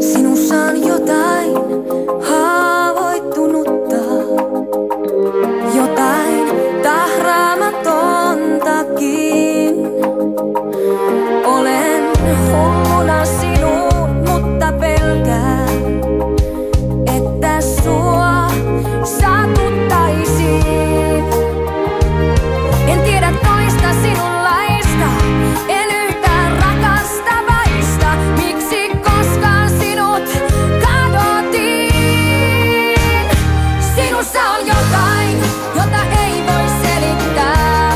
Sinussa on jotain haavoittunutta, jotain tahraamatontakin. Olen hulluna sinuun, mutta pelkään, että sua satuttaisin. En tiedä toista sinunlaista, en yhtään rakastavaista. Miksi koskaan sinut kadotin? Sinussa on jotain, jota ei voi selittää,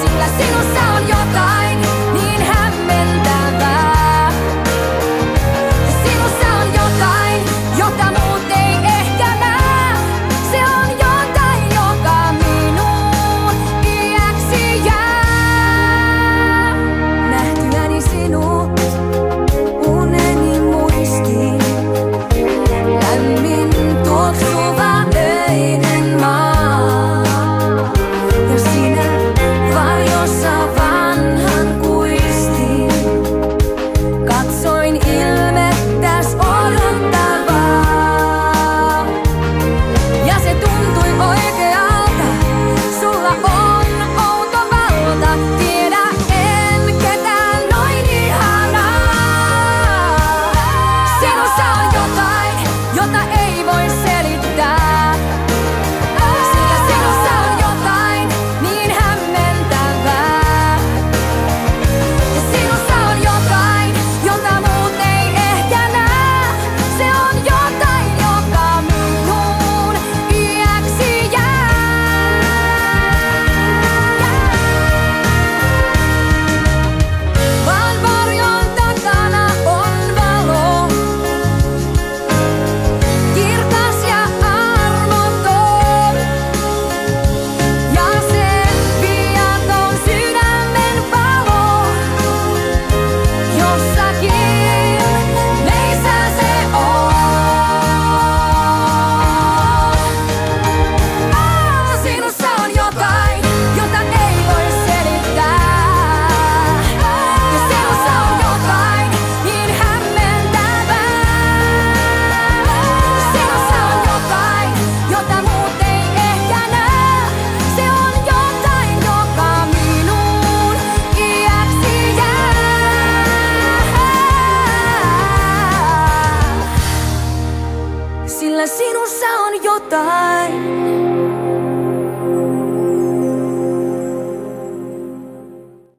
sillä sinussa on jotain niin hämmentävää. Sinussa on jotain, jota muut ei ehkä näe. Se on jotain, joka minuun iäksi jää. Nähtyäni sinut uneni muistiin, lämmin tuoksuva öinen maa. Ja sinä varjossa vanhan kuistin, katsoin ilmettäs odottavaa. Ja se tuntui oikealta, sulla on outo valta. Tiedä en ketään noin ihanaa. Sinussa on jotain, jota ei voi selittää, sillä sinussa on jotain niin hämmentävää. Ja sinussa on jotain, jota muut ei ehkä näe. Se on jotain, joka minuun iäksi jää. Vaan varjon takana on valo, kirkas ja armoton. Ja sen viaton sydämen palo, jossakin meissä se on. Sinussa on jotain, jota ei voi selittää. Ja sinussa on jotain niin hämmentävää. Sinussa on jotain, jota muut ei ehkä näe. Se on jotain, joka minuun iäksi jää. Sillä sinussa on jotain.